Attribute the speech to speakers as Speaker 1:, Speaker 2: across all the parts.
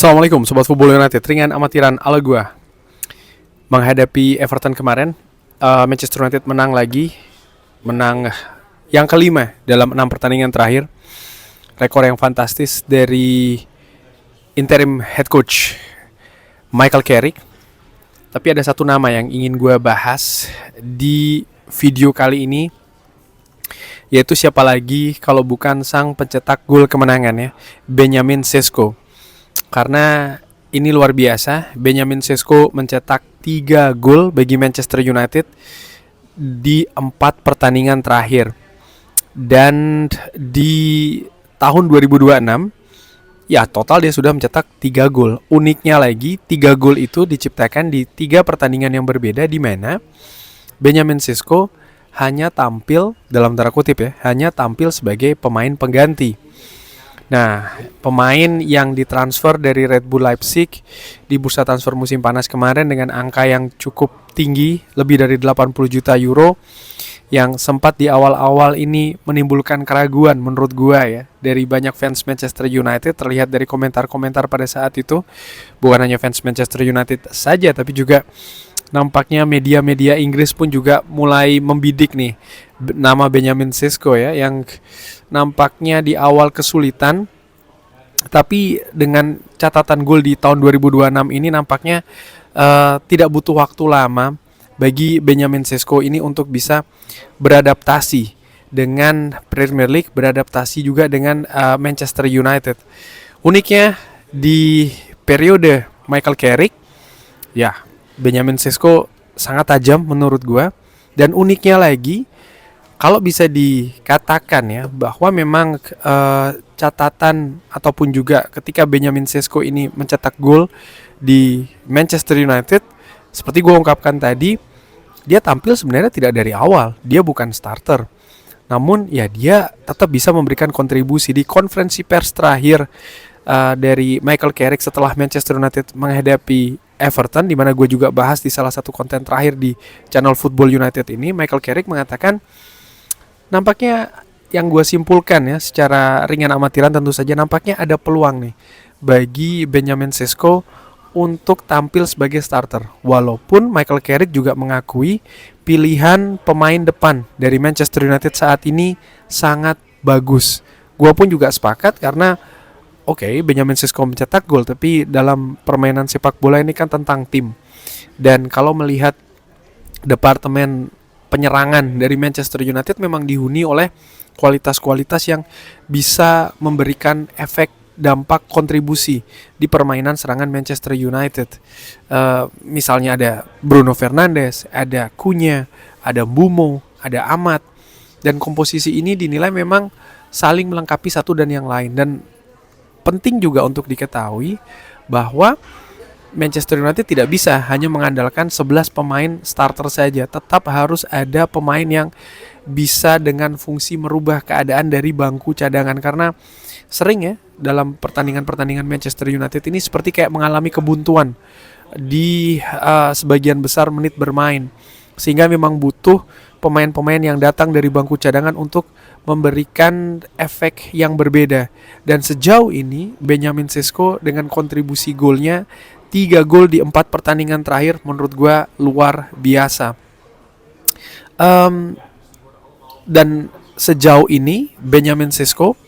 Speaker 1: Assalamualaikum Sobat Football United. Ringan amatiran ala gua. Menghadapi Everton kemarin, Manchester United menang lagi. Menang yang kelima dalam 6 pertandingan terakhir. Rekor yang fantastis dari interim head coach Michael Carrick. Tapi ada satu nama yang ingin gua bahas di video kali ini, yaitu siapa lagi kalau bukan sang pencetak gol kemenangan ya, Benjamin Sesko. Karena ini luar biasa, Benjamin Sesko mencetak 3 gol bagi Manchester United di 4 pertandingan terakhir. Dan di tahun 2026, ya total dia sudah mencetak 3 gol. Uniknya lagi, 3 gol itu diciptakan di 3 pertandingan yang berbeda, di mana Benjamin Sesko hanya tampil, dalam tanda kutip ya, hanya tampil sebagai pemain pengganti. Nah, pemain yang ditransfer dari Red Bull Leipzig di bursa transfer musim panas kemarin dengan angka yang cukup tinggi, lebih dari 80 juta euro, yang sempat di awal-awal ini menimbulkan keraguan menurut gua ya, dari banyak fans Manchester United. Terlihat dari komentar-komentar pada saat itu, bukan hanya fans Manchester United saja, tapi juga nampaknya media-media Inggris pun juga mulai membidik nih nama Benjamin Sesko ya, yang nampaknya di awal kesulitan, tapi dengan catatan gol di tahun 2026 ini nampaknya tidak butuh waktu lama bagi Benjamin Sesko ini untuk bisa beradaptasi dengan Premier League, beradaptasi juga dengan Manchester United. Uniknya di periode Michael Carrick, ya Benjamin Sesko sangat tajam menurut gua. Dan uniknya lagi, kalau bisa dikatakan ya, bahwa memang catatan ataupun juga ketika Benjamin Sesko ini mencetak gol di Manchester United, seperti gue ungkapkan tadi, dia tampil sebenarnya tidak dari awal, dia bukan starter. Namun ya dia tetap bisa memberikan kontribusi. Di konferensi pers terakhir dari Michael Carrick setelah Manchester United menghadapi Everton, di mana gue juga bahas di salah satu konten terakhir di channel Football United ini, Michael Carrick mengatakan, nampaknya yang gue simpulkan ya secara ringan amatiran, tentu saja nampaknya ada peluang nih bagi Benjamin Sesko untuk tampil sebagai starter. Walaupun Michael Carrick juga mengakui pilihan pemain depan dari Manchester United saat ini sangat bagus. Gue pun juga sepakat karena oke, Benjamin Sesko mencetak gol, tapi dalam permainan sepak bola ini kan tentang tim. Dan kalau melihat departemen penyerangan dari Manchester United memang dihuni oleh kualitas-kualitas yang bisa memberikan efek, dampak, kontribusi di permainan serangan Manchester United. Misalnya ada Bruno Fernandes, ada Cunha, ada Mbeumo, ada Amat. Dan komposisi ini dinilai memang saling melengkapi satu dan yang lain. Dan penting juga untuk diketahui bahwa Manchester United tidak bisa hanya mengandalkan 11 pemain starter saja. Tetap harus ada pemain yang bisa dengan fungsi merubah keadaan dari bangku cadangan. Karena sering ya dalam pertandingan-pertandingan Manchester United ini seperti kayak mengalami kebuntuan di sebagian besar menit bermain. Sehingga memang butuh pemain-pemain yang datang dari bangku cadangan untuk memberikan efek yang berbeda. Dan sejauh ini Benjamin Sesko dengan kontribusi golnya 3 gol di 4 pertandingan terakhir menurut gue luar biasa. Dan sejauh ini Benjamin Sesko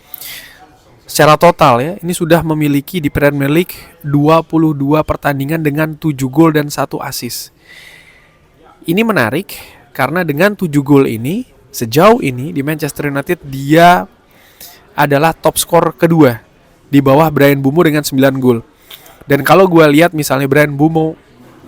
Speaker 1: secara total ya, ini sudah memiliki di Premier League 22 pertandingan dengan 7 gol dan 1 assist. Ini menarik karena dengan 7 gol ini, sejauh ini di Manchester United dia adalah top skor kedua di bawah Bryan Mbeumo dengan 9 gol. Dan kalau gue lihat misalnya Bryan Mbeumo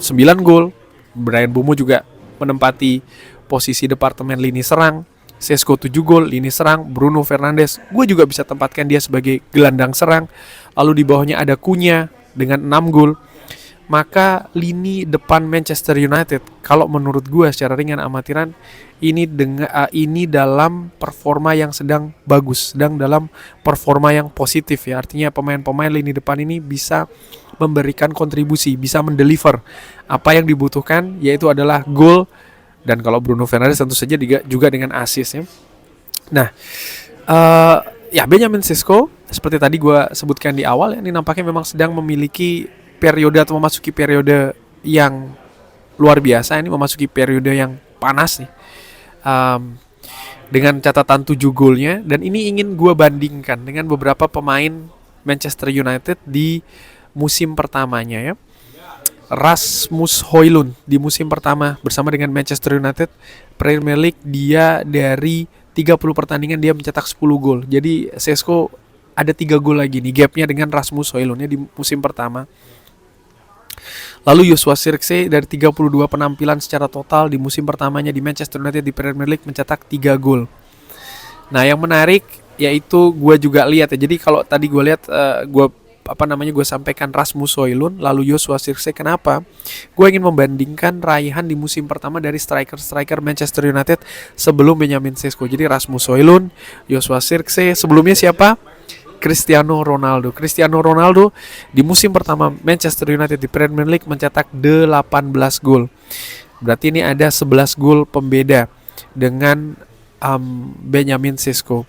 Speaker 1: 9 gol, Bryan Mbeumo juga menempati posisi departemen lini serang. Sesko 7 gol lini serang, Bruno Fernandes gue juga bisa tempatkan dia sebagai gelandang serang. Lalu di bawahnya ada Cunha dengan 6 gol. Maka lini depan Manchester United, kalau menurut gue secara ringan amatiran, ini dalam performa yang sedang bagus, sedang dalam performa yang positif ya. Artinya pemain-pemain lini depan ini bisa memberikan kontribusi, bisa mendeliver apa yang dibutuhkan, yaitu adalah gol. Dan kalau Bruno Fernandes tentu saja juga dengan assist ya. Nah, ya Benjamin Sesko seperti tadi gue sebutkan di awal, ya, ini nampaknya memang sedang memiliki periode atau memasuki periode yang luar biasa. Ini memasuki periode yang panas nih. Um, dengan catatan 7 golnya, dan ini ingin gue bandingkan dengan beberapa pemain Manchester United di musim pertamanya ya. Rasmus Højlund di musim pertama bersama dengan Manchester United Premier League, dia dari 30 pertandingan dia mencetak 10 gol. Jadi Sesko ada 3 gol lagi nih gapnya dengan Rasmus Højlundnya di musim pertama. Lalu Joshua Zirkzee dari 32 penampilan secara total di musim pertamanya di Manchester United di Premier League mencetak 3 gol. Nah, yang menarik yaitu gue juga lihat ya. Jadi kalau tadi gue lihat gue sampaikan Rasmus Højlund lalu Joshua Zirkzee, kenapa? Gue ingin membandingkan raihan di musim pertama dari striker Manchester United sebelum Benjamin Sesko. Jadi Rasmus Højlund, Joshua Zirkzee, sebelumnya siapa? Cristiano Ronaldo di musim pertama Manchester United di Premier League mencetak 18 gol. Berarti ini ada 11 gol pembeda dengan Benjamin Sesko.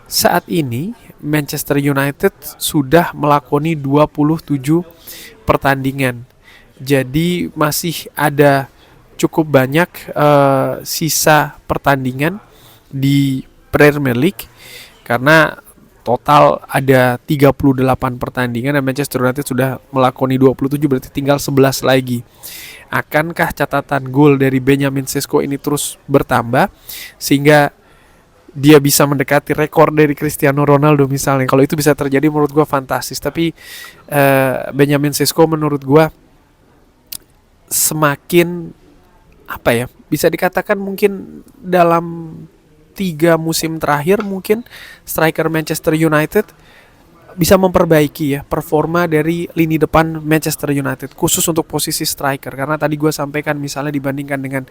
Speaker 1: Saat ini Manchester United sudah melakoni 27 pertandingan. Jadi masih ada cukup banyak sisa pertandingan di Premier League, karena total ada 38 pertandingan dan Manchester United sudah melakoni 27, berarti tinggal 11 lagi. Akankah catatan gol dari Benjamin Sesko ini terus bertambah sehingga dia bisa mendekati rekor dari Cristiano Ronaldo misalnya? Kalau itu bisa terjadi, menurut gue fantastis. Tapi Benjamin Sesko menurut gue semakin bisa dikatakan mungkin dalam 3 musim terakhir mungkin striker Manchester United bisa memperbaiki ya performa dari lini depan Manchester United, khusus untuk posisi striker. Karena tadi gue sampaikan misalnya dibandingkan dengan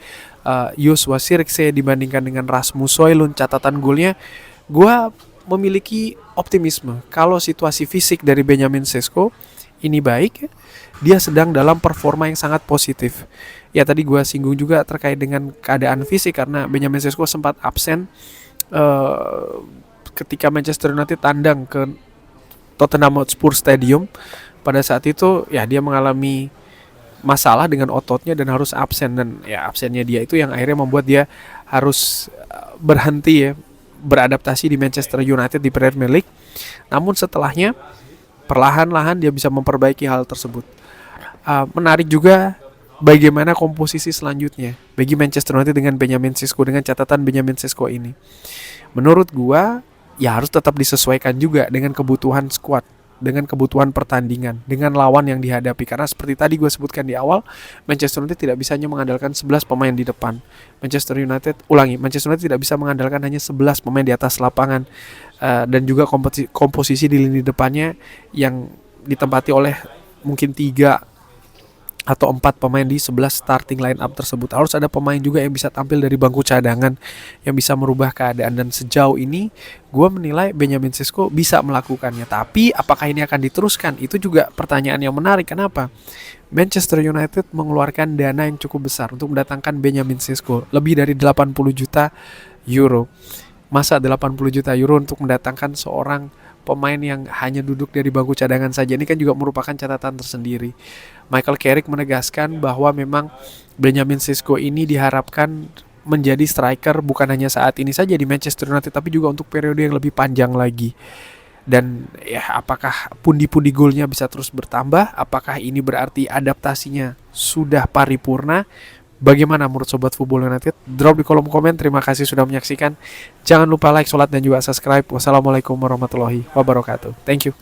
Speaker 1: Joshua Zirkzee, dibandingkan dengan Rasmus Højlund, catatan golnya, gue memiliki optimisme kalau situasi fisik dari Benjamin Sesko ini baik, dia sedang dalam performa yang sangat positif. Ya, tadi gue singgung juga terkait dengan keadaan fisik karena Benjamin Sesko sempat absen ketika Manchester United tandang ke Tottenham Hotspur Stadium. Pada saat itu ya dia mengalami masalah dengan ototnya dan harus absen, dan ya absennya dia itu yang akhirnya membuat dia harus berhenti ya beradaptasi di Manchester United di Premier League. Namun setelahnya perlahan-lahan dia bisa memperbaiki hal tersebut. Menarik juga bagaimana komposisi selanjutnya bagi Manchester United dengan Benjamin Sesko, dengan catatan Benjamin Sesko ini. Menurut gua ya harus tetap disesuaikan juga dengan kebutuhan squad, dengan kebutuhan pertandingan, dengan lawan yang dihadapi. Karena seperti tadi gue sebutkan di awal, Manchester United tidak bisa hanya mengandalkan 11 pemain di depan. Manchester United tidak bisa mengandalkan hanya 11 pemain di atas lapangan, dan juga komposisi di lini depannya yang ditempati oleh mungkin 3 atau 4 pemain di 11 starting line up tersebut. Harus ada pemain juga yang bisa tampil dari bangku cadangan, yang bisa merubah keadaan. Dan sejauh ini gue menilai Benjamin Sesko bisa melakukannya. Tapi apakah ini akan diteruskan? Itu juga pertanyaan yang menarik. Kenapa? Manchester United mengeluarkan dana yang cukup besar untuk mendatangkan Benjamin Sesko, lebih dari 80 juta euro. Masa 80 juta euro untuk mendatangkan seorang pemain yang hanya duduk dari bangku cadangan saja? Ini kan juga merupakan catatan tersendiri. Michael Carrick menegaskan bahwa memang Benjamin Sesko ini diharapkan menjadi striker bukan hanya saat ini saja di Manchester United, tapi juga untuk periode yang lebih panjang lagi. Dan ya, apakah pundi-pundi golnya bisa terus bertambah? Apakah ini berarti adaptasinya sudah paripurna? Bagaimana menurut Sobat Football United? Drop di kolom komen. Terima kasih sudah menyaksikan. Jangan lupa like, sholat, dan juga subscribe. Wassalamualaikum warahmatullahi wabarakatuh. Thank you.